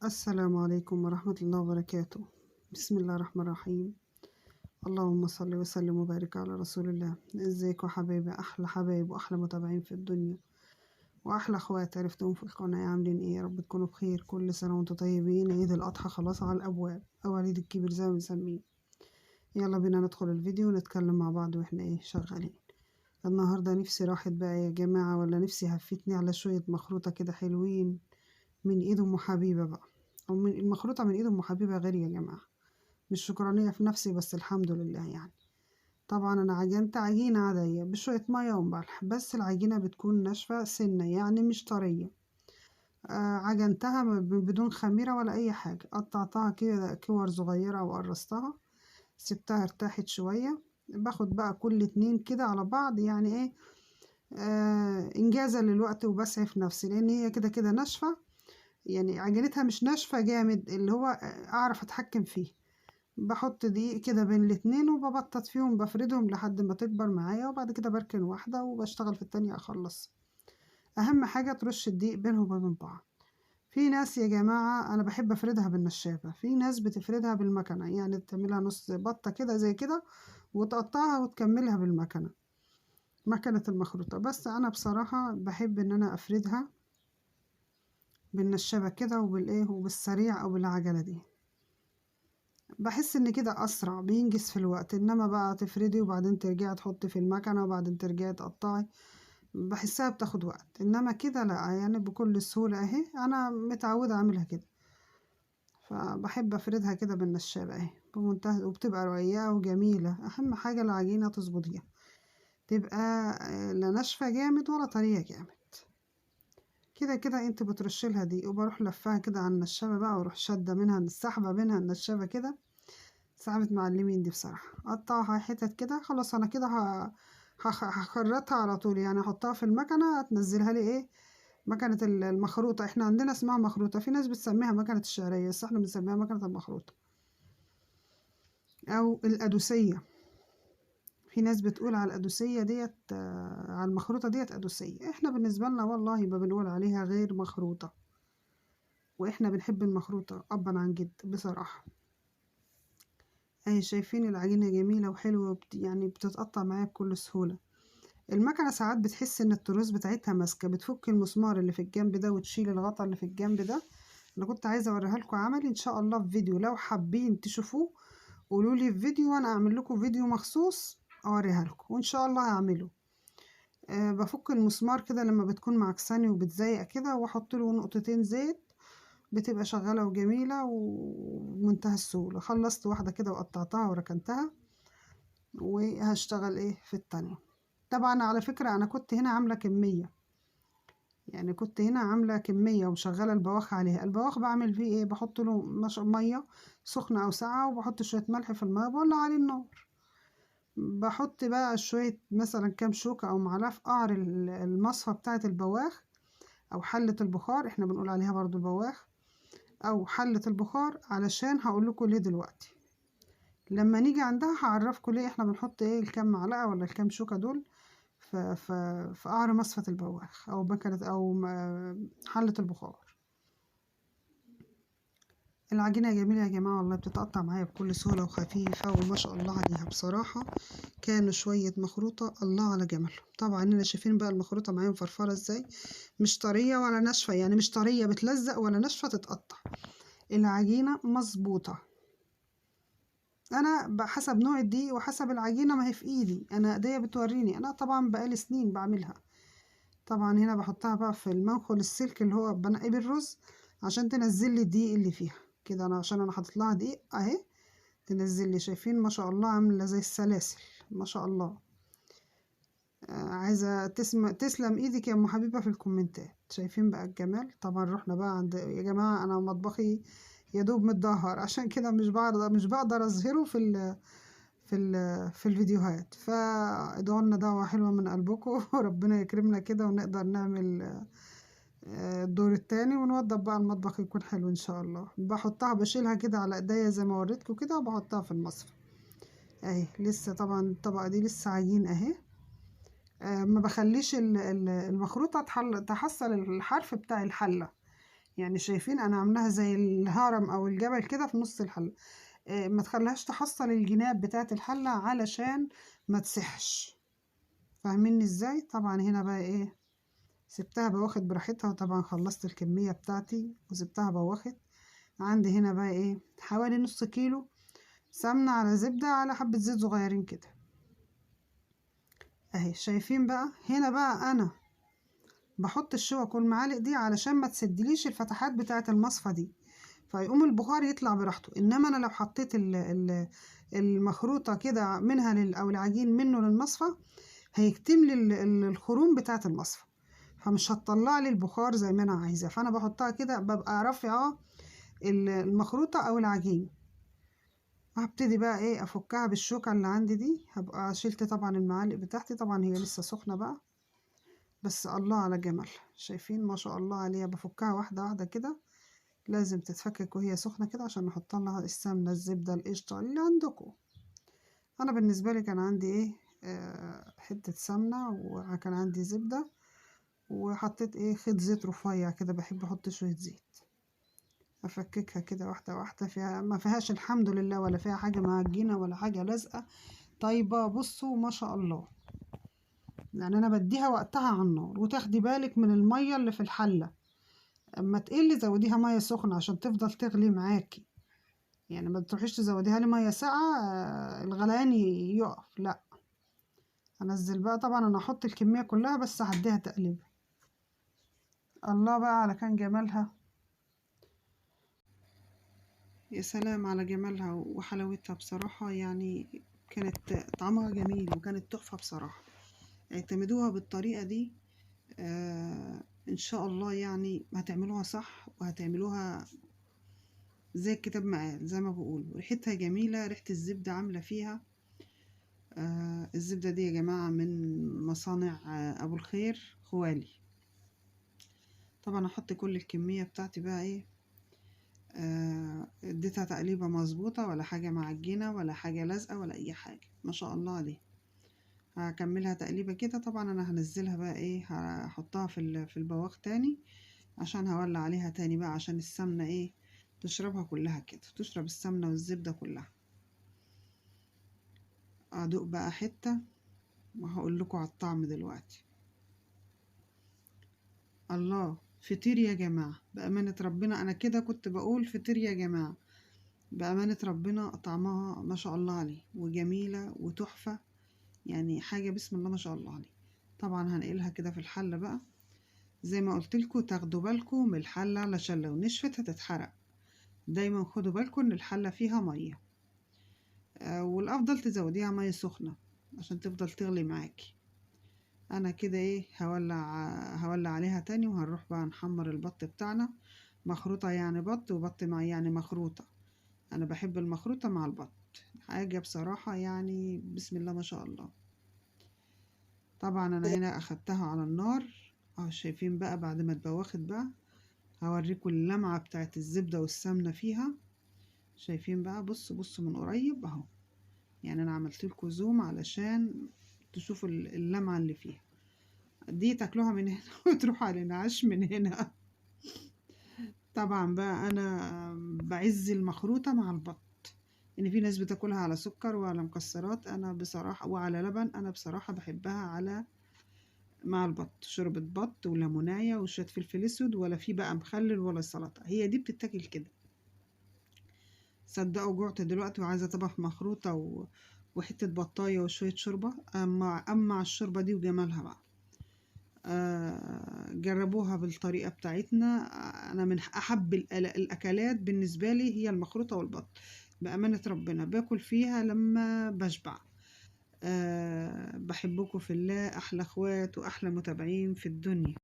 السلام عليكم ورحمة الله وبركاته. بسم الله الرحمن الرحيم. اللهم صل وسلم وبارك على رسول الله. ازيكم يا حبايبي، احلى حبايب واحلى متابعين في الدنيا واحلى اخوات عرفتهم في القناة، عاملين ايه؟ يا رب تكونوا بخير. كل سنة وانتم طيبين. عيد الاضحى خلاص على الابواب، او العيد الكبير زي ما بنسميه. يلا بينا ندخل الفيديو ونتكلم مع بعض واحنا ايه شغالين. النهاردة نفسي راحت بقى يا جماعة، ولا نفسي هفتني على شوية مخروطة كده حلوين من ايد ام حبيبة بقى. او من المخروطة من ايد ام حبيبة غالية يا جماعة، مش شكرانية في نفسي بس الحمد لله يعني. طبعا انا عجنت عجينة عادية بشوية مية وملح، بس العجينة بتكون ناشفة سنة يعني مش طرية. عجنتها بدون خميرة ولا اي حاجة، قطعتها كده كور صغيرة وقرصتها، سبتها ارتاحت شوية. باخد بقى كل اتنين كده على بعض يعني ايه، انجازا للوقت وبسعف نفسي، لان هي كده كده ناشفة. يعني عجينتها مش ناشفة جامد اللي هو اعرف اتحكم فيه. بحط دقيق كده بين الاتنين وببطط فيهم، بفردهم لحد ما تكبر معايا، وبعد كده بركن واحدة وبشتغل في التانية اخلص. اهم حاجة ترش الدقيق بينهم وبين بعض. في ناس يا جماعة انا بحب افردها بالنشابة، في ناس بتفردها بالمكنة، يعني تعملها نص بطة كده زي كده وتقطعها وتكملها بالمكنة، مكنة المخروطة. بس انا بصراحة بحب ان انا افردها بالنشابة كده وبالايه وبالسريع او بالعجلة دي. بحس ان كده اسرع، بينجز في الوقت. انما بقى تفردي وبعدين ترجعي تحطي في المكنة وبعدين ترجعي تقطعي، بحسها بتاخد وقت. انما كده لا، يعني بكل سهولة اهي، انا متعودة اعملها كده. فبحب افردها كده بالنشابة اهي بمنتهى، وبتبقى رقيقة وجميلة. اهم حاجة العجينة تظبطيها، تبقى لا ناشفة جامد ولا طرية جامد. كده كده انت بترشيلها دي، وبروح لفها كده على النشابة بقى، واروح شادة منها السحبة منها النشابة كده. صعبت معلمين دي بصراحة. قطعها حتت كده خلاص. انا كده هخرطها على طول، يعني احطها في المكنة تنزلها لي ايه، مكنة المخروطة. احنا عندنا اسمها مخروطة، في ناس بتسميها مكنة الشعرية، بس احنا بنسميها مكنة المخروطة او القدوسية. في ناس بتقول على القدوسية ديت على المخروطة ديت قدوسية. احنا بالنسبة لنا والله ما بنقول عليها غير مخروطة، واحنا بنحب المخروطة ابا عن جد بصراحة. اهي شايفين العجينة جميلة وحلوة يعني بتتقطع معايا بكل سهولة. المكنة ساعات بتحس ان التروس بتاعتها ماسكة، بتفك المسمار اللي في الجنب ده وتشيل الغطا اللي في الجنب ده. انا كنت عايزة اوريها لكم عملي ان شاء الله في فيديو، لو حابين تشوفوه قولوا لي في فيديو وانا اعمل لكم فيديو مخصوص اوريها لكم، وان شاء الله هعمله. بفك المسمار كده لما بتكون معكساني وبتزيق كده، واحط له نقطتين زيت، بتبقى شغالة وجميلة ومنتهى السهولة. خلصت واحدة كده وقطعتها وركنتها، وهشتغل ايه في التانية. طبعا على فكرة انا كنت هنا عاملة كمية، يعني كنت هنا عاملة كمية ومشغلة البواخ عليها. البواخ بعمل فيه ايه، بحط له مية سخنة او ساقعة، وبحط شوية ملح في المية بولع عليه النار. بحط بقى شوية مثلا كام شوكة او معلقة في قعر المصفى بتاعة البواخ، او حلة البخار احنا بنقول عليها برضو البواخ، او حلة البخار. علشان هقول لكم ليه دلوقتي، لما نيجي عندها هعرفكم ليه احنا بنحط ايه الكام معلقة ولا الكام شوكة دول في قعر مصفة البواخ او بكرة او حلة البخار. العجينة جميلة يا جماعة والله، بتتقطع معايا بكل سهولة وخفيفة وما شاء الله عليها بصراحة. كانوا شوية مخروطة الله على جمالهم. طبعا هنا شايفين بقى المخروطة معايا مفرفرة ازاي، مش طرية ولا ناشفة، يعني مش طرية بتلزق ولا ناشفة تتقطع. العجينة مظبوطة. انا بحسب نوع الدقيق وحسب العجينة، ما هي في ايدي انا، ايديا بتوريني. انا طبعا بقالي سنين بعملها. طبعا هنا بحطها بقى في المنخل السلك اللي هو بنقي بالرز، عشان تنزل لي الدقيق اللي فيها كده. انا عشان انا حاطط لها دقيق اهي تنزل لي. شايفين ما شاء الله عامله زي السلاسل ما شاء الله. عايزه تسلم ايدك يا ام حبيبه في الكومنتات. شايفين بقى الجمال. طبعا رحنا بقى عند يا جماعه، انا مطبخي يا دوب متدهور، عشان كده مش بقدر اظهره في الفيديوهات. فادعوا لنا دعوه حلوه من قلبكم وربنا يكرمنا كده ونقدر نعمل الدور التاني ونوضب بقى المطبخ يكون حلو ان شاء الله. بحطها بشيلها كده على ايديا زي ما وريتكم كده، وبحطها في المصفى اهي. لسه طبعا الطبقه دي لسه عجين اهي. ما بخليش المخروطه تحصل الحرف بتاع الحله، يعني شايفين انا عاملاها زي الهرم او الجبل كده في نص الحلة. ما تخليهاش تحصل الجناب بتاعت الحلة علشان ما تسحش. فاهميني ازاي؟ طبعا هنا بقى ايه، سبتها بواخد براحتها، وطبعا خلصت الكمية بتاعتي وسبتها بواخد. عندي هنا بقى ايه، حوالي نص كيلو سمنة على زبدة على حبة زيت صغيرين كده اهي. شايفين بقى هنا بقى انا بحط الشوك والمعالق دي علشان ما تسدليش الفتحات بتاعة المصفى دي، فيقوم البخار يطلع براحته. انما انا لو حطيت المخروطة كده منها او العجين منه للمصفى، هيكتم لي الخروم بتاعة المصفى، فمش هتطلع لي البخار زي ما انا عايزة. فانا بحطها كده ببقى رافعة المخروطة او العجين. هبتدي بقى ايه افكها بالشوكة اللي عندي دي. هبقى شلت طبعا المعالق بتاعتي، طبعا هي لسه سخنة بقى، بس الله على جمال. شايفين ما شاء الله عليها. بفكها واحدة واحدة كده، لازم تتفكك وهي سخنة كده عشان نحط لها السمنة الزبدة القشطة اللي عندكم. انا بالنسبة لي كان عندي ايه، حتة سمنة وكان عندي زبدة، وحطيت ايه خيط زيت رفيع كده، بحب احط شوية زيت. افككها كده واحدة واحدة، فيها ما فيهاش الحمد لله ولا فيها حاجة معجنة ولا حاجة لازقة. طيبة بصوا ما شاء الله. يعني انا بديها وقتها على النار، وتاخدي بالك من المية اللي في الحلة. اما تقلي زوديها مية سخنة عشان تفضل تغلي معاكي. يعني ما تروحيش تزوديها لي مية ساقعة الغليان يقف، لا. انزل بقى طبعا، انا احط الكمية كلها بس هديها تقليبة. الله بقى على كان جمالها. يا سلام على جمالها وحلاوتها بصراحة. يعني كانت طعمها جميل وكانت تحفة بصراحة. اعتمدوها بالطريقة دي. ان شاء الله يعني هتعملوها صح، وهتعملوها زي الكتاب ما قال، زي ما بقول. ريحتها جميلة، ريحة الزبدة عاملة فيها. الزبدة دي يا جماعة من مصانع أبو الخير خوالي. طبعا أحط كل الكمية بتاعتي بقى إيه. اديتها تقليبة مظبوطة، ولا حاجة معجنة ولا حاجة لازقة ولا أي حاجة، ما شاء الله عليه. هكملها تقليبة كده. طبعا أنا هنزلها بقى إيه، هحطها في البواخ تاني، عشان هولع عليها تاني بقى، عشان السمنة إيه تشربها كلها كده، تشرب السمنة والزبدة كلها. أدوق بقى حتة وهقول لكم على الطعم دلوقتي. الله، فطير يا جماعة بأمانة ربنا. أنا كده كنت بقول فطير يا جماعة. بأمانة ربنا طعمها ما شاء الله عليه، وجميلة وتحفة. يعني حاجة بسم الله ما شاء الله عليه. طبعا هنقلها كده في الحلة بقى. زي ما قلت لكم تاخدوا بالكم من الحلة، علشان لو نشفت هتتحرق. دايما خدوا بالكم ان الحلة فيها مية. والافضل تزوديها مية سخنة عشان تفضل تغلي معاكي. انا كده ايه هولع عليها تاني، وهنروح بقى نحمر البط بتاعنا. مخروطة يعني بط، وبط مع يعني مخروطة. انا بحب المخروطة مع البط، حاجة بصراحة يعني بسم الله ما شاء الله. طبعا انا هنا اخدتها على النار اهو. شايفين بقى بعد ما اتبوخت بقى، هوريكم اللمعة بتاعت الزبدة والسمنة فيها. شايفين بقى، بصوا من قريب اهو. يعني انا عملت لكم زوم علشان تشوفوا اللمعة اللي فيها دي. تاكلوها من هنا وتروحوا على الانعاش من هنا. طبعا بقى انا بعز المخروطة مع البط. ان في ناس بتاكلها على سكر وعلى مكسرات، انا بصراحة وعلى لبن. انا بصراحة بحبها على مع البط، شوربة بط وليموناية وشوية فلفل اسود، ولا في بقى مخلل ولا سلطة. هي دي بتتاكل كده. صدقوا جوعت دلوقتي وعايزة طبق مخروطة وحتة بطاية وشوية شوربة. أما الشوربة دي وجمالها بقى. جربوها بالطريقة بتاعتنا. أنا من أحب الأكلات بالنسبة لي هي المخروطة والبط. بأمانة ربنا باكل فيها لما بشبع. بحبكم في الله، أحلى أخوات وأحلى متابعين في الدنيا.